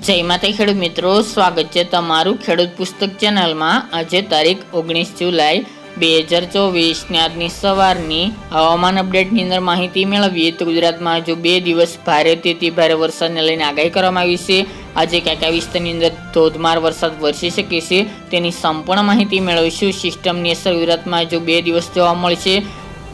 જય માતા ખેડૂત મિત્રો, સ્વાગત છે તમારું ખેડૂત પુસ્તક ચેનલમાં। આજે તારીખ 19 જુલાઈ 2024 ની આજની સવારની હવામાન અપડેટની અંદર માહિતી મેળવીએ તો ગુજરાતમાં હજુ 2 દિવસ ભારેથી ભારે વરસાદને લઈને આગાહી કરવામાં આવી છે। આજે કયા કયા વિસ્તારની અંદર ધોધમાર વરસાદ વરસી શકે છે તેની સંપૂર્ણ માહિતી મેળવીશું। સિસ્ટમની અસર ગુજરાતમાં હજુ 2 દિવસ જોવા મળશે।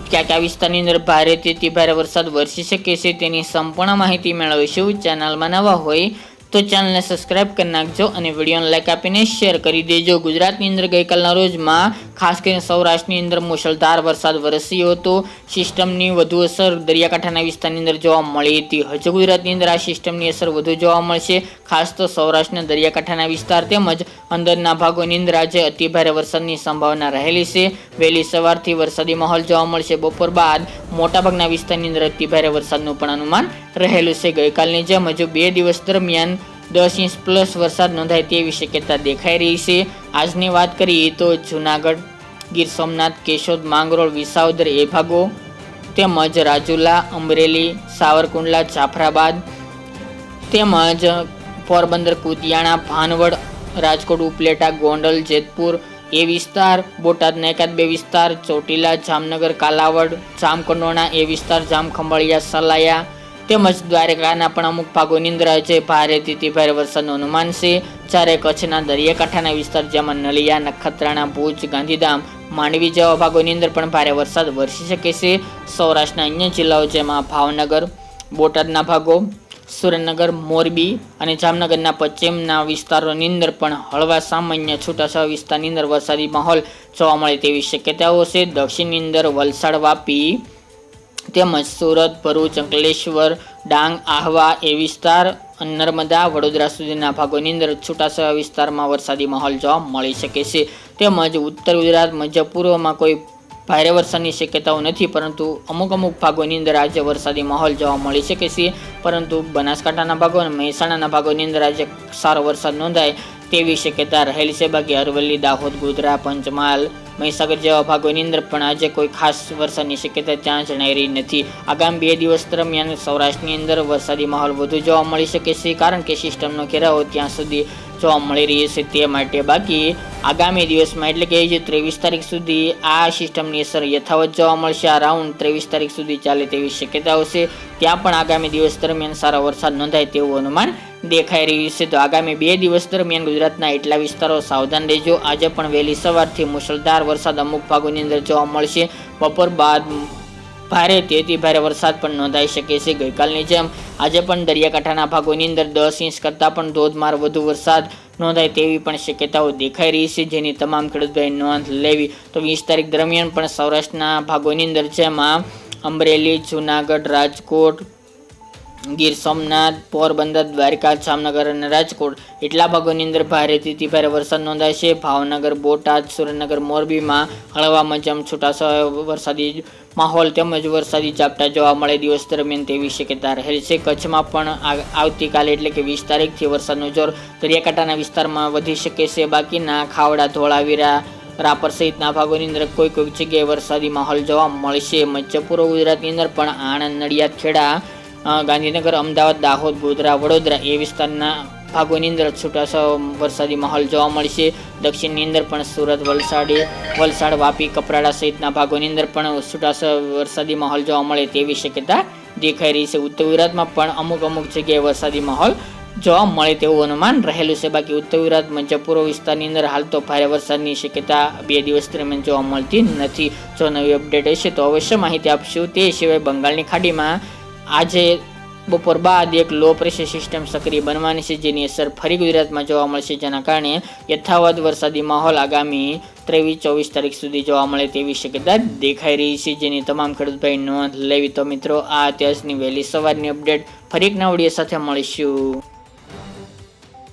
કયા કયા વિસ્તારની અંદર ભારેથી ભારે વરસાદ વરસી શકે છે તેની સંપૂર્ણ માહિતી મેળવીશું। ચેનલમાં નવા હોય તો ચેનલને સબસ્ક્રાઇબ કરી નાખજો અને વિડીયોને લાઈક આપીને શેર કરી દેજો। ગુજરાતની અંદર ગઈકાલના રોજમાં ખાસ કરીને સૌરાષ્ટ્રની અંદર મુશળધાર વરસાદ વરસ્યો હતો। સિસ્ટમની વધુ અસર દરિયાકાંઠાના વિસ્તારની અંદર જોવા મળી હતી। હજુ ગુજરાતની અંદર આ સિસ્ટમની અસર વધુ જોવા મળશે। ખાસ તો સૌરાષ્ટ્રના દરિયાકાંઠાના વિસ્તાર તેમજ અંદરના ભાગોની અંદર આજે અતિભારે વરસાદની સંભાવના રહેલી છે। વહેલી સવારથી વરસાદી માહોલ જોવા મળશે। બપોર બાદ મોટાભાગના વિસ્તારની અંદર અતિભારે વરસાદનું પણ અનુમાન રહેલું છે। ગઈકાલની જેમ હજુ 2 દિવસ દરમિયાન 10 ઇંચ પ્લસ વરસાદ નોંધાય તેવી શક્યતા દેખાઈ રહી છે। આજની વાત કરીએ તો જૂનાગઢ, ગીર સોમનાથ, કેશોદ, માંગરોળ, વિસાવદર એ ભાગો તેમજ રાજુલા, અમરેલી, સાવરકુંડલા, જાફરાબાદ તેમજ પોરબંદર, કુતિયાણા, ભાનવડ, રાજકોટ, ઉપલેટા, ગોંડલ, જેતપુર એ વિસ્તાર, બોટાદના એકાદ 2 વિસ્તાર, ચોટીલા, જામનગર, કાલાવડ, જામકંડોરણા એ વિસ્તાર, જામખંભાળિયા, સલાયા તેમજ દ્વારકાના પણ અમુક ભાગોની અંદર આજે ભારેથી ભારે વરસાદનું અનુમાન છે। જ્યારે કચ્છના દરિયાકાંઠાના વિસ્તાર જેમાં નલિયા, નખત્રાણા, ભુજ, ગાંધીધામ, માંડવી જેવા ભાગોની અંદર પણ ભારે વરસાદ વરસી શકે છે। સૌરાષ્ટ્રના અન્ય જિલ્લાઓ જેમાં ભાવનગર, બોટાદના ભાગો, સુરેન્દ્રનગર, મોરબી અને જામનગરના પશ્ચિમના વિસ્તારોની અંદર પણ હળવા સામાન્ય છૂટાછવાયા વિસ્તારની અંદર વરસાદી માહોલ જોવા મળે તેવી શક્યતાઓ છે। દક્ષિણની અંદર વલસાડ, વાપી તેમજ સુરત, ભરૂચ, અંકલેશ્વર, ડાંગ, આહવા એ વિસ્તાર, નર્મદા, વડોદરા સુધીના ભાગોની અંદર છૂટાછવાયા વિસ્તારમાં વરસાદી માહોલ જોવા મળી શકે છે। તેમજ ઉત્તર ગુજરાત, મધ્ય પૂર્વમાં કોઈ ભારે વરસાદની શક્યતાઓ નથી, પરંતુ અમુક ભાગોની અંદર આજે વરસાદી માહોલ જોવા મળી શકે છે। પરંતુ બનાસકાંઠાના ભાગો અને મહેસાણાના ભાગોની અંદર આજે સારો વરસાદ નોંધાય તેવી શક્યતા રહેલી છે। બાકી અરવલ્લી, દાહોદ, ગોધરા, પંચમહાલ, મહીસાગર જેવા ભાગોની અંદર પણ આજે કોઈ ખાસ વરસાદની શક્યતા ત્યાં જણાઈ રહી નથી। આગામી 2 દિવસ દરમિયાન સૌરાષ્ટ્રની અંદર વરસાદી માહોલ વધુ જોવા મળી શકે છે, કારણ કે સિસ્ટમનો ઘેરાવો ત્યાં સુધી જોવા મળી રહી છે તે માટે। બાકી આગામી દિવસમાં એટલે કે 23 તારીખ સુધી આ સિસ્ટમની અસર યથાવત જોવા મળશે। આ રાઉન્ડ 23 તારીખ સુધી ચાલે તેવી શક્યતાઓ છે। ત્યાં પણ આગામી દિવસ દરમિયાન સારો વરસાદ નોંધાય તેવું અનુમાન દેખાઈ રહ્યું છે। તો આગામી 2 દિવસ દરમિયાન ગુજરાતના એટલા વિસ્તારો સાવધાન રહેજો। આજે પણ વહેલી સવારથી મુશળધાર વરસાદ અમુક ભાગોની અંદર જોવા મળશે। બપોર બાદ ભારેથી ભારે વરસાદ પણ નોંધાઈ શકે છે। ગઈકાલની જેમ આજે પણ દરિયાકાંઠાના ભાગોની અંદર 10 ઇંચ કરતાં પણ ધોધમાર વધુ વરસાદ નોંધાય તેવી પણ શક્યતાઓ દેખાઈ રહી છે, જેની તમામ ખેડૂતોએ નોંધ લેવી। તો 20 તારીખ દરમિયાન પણ સૌરાષ્ટ્રના ભાગોની અંદર જેમાં અમરેલી, જૂનાગઢ, રાજકોટ, ગીર સોમનાથ, પોરબંદર, દ્વારકા, જામનગર અને રાજકોટ એટલા ભાગોની અંદર ભારેથી ભારે વરસાદ નોંધાય છે। ભાવનગર, બોટાદ, સુરેન્દ્રનગર, મોરબીમાં હળવા મધ્યમ છૂટાછવાયા વરસાદી માહોલ તેમજ વરસાદી ઝાપટા જોવા મળે દિવસ દરમિયાન તેવી શક્યતા રહેલી છે। કચ્છમાં પણ આવતીકાલે એટલે કે 20 તારીખથી વરસાદનું જોર દરિયાકાંઠાના વિસ્તારમાં વધી શકે છે। બાકીના ખાવડા, ધોળાવીરા, રાપર સહિતના ભાગોની અંદર કોઈક જગ્યાએ વરસાદી માહોલ જોવા મળશે। મધ્ય પૂર્વ ગુજરાતની અંદર પણ આણંદ, નડિયાદ, ખેડા, ગાંધીનગર, અમદાવાદ, દાહોદ, ગોધરા, વડોદરા એ વિસ્તારના ભાગોની અંદર છૂટાછવાયા વરસાદી માહોલ જોવા મળશે। દક્ષિણની અંદર પણ સુરત, વલસાડ, વાપી, કપરાડા સહિતના ભાગોની અંદર પણ છૂટાછવાયા વરસાદી માહોલ જોવા મળે તેવી શક્યતા દેખાઈ રહી છે। ઉત્તર ગુજરાતમાં પણ અમુક જગ્યાએ વરસાદી માહોલ જોવા મળે તેવું અનુમાન રહેલું છે। બાકી ઉત્તર ગુજરાત, મધ્ય પૂર્વ વિસ્તારની અંદર હાલ તો ભારે વરસાદની શક્યતા 2 દિવસ દરમિયાન જોવા મળતી નથી। જો નવી અપડેટ હશે તો અવશ્ય માહિતી આપશું। તે સિવાય બંગાળની ખાડીમાં આજે બપોર બાદ એક લો પ્રેશર સિસ્ટમ સક્રિય બનવાની છે, જેની અસર ફરી ગુજરાતમાં જોવા મળશે, જેના કારણે યથાવત વરસાદી માહોલ આગામી 23-24 તારીખ સુધી જોવા મળે તેવી શક્યતા દેખાઈ રહી છે, જેની તમામ ખેડૂત ભાઈ નોંધ લેવી। તો મિત્રો, આ અત્યારની વહેલી સવારની અપડેટ, ફરી એક નવા વિડીયો સાથે મળીશું।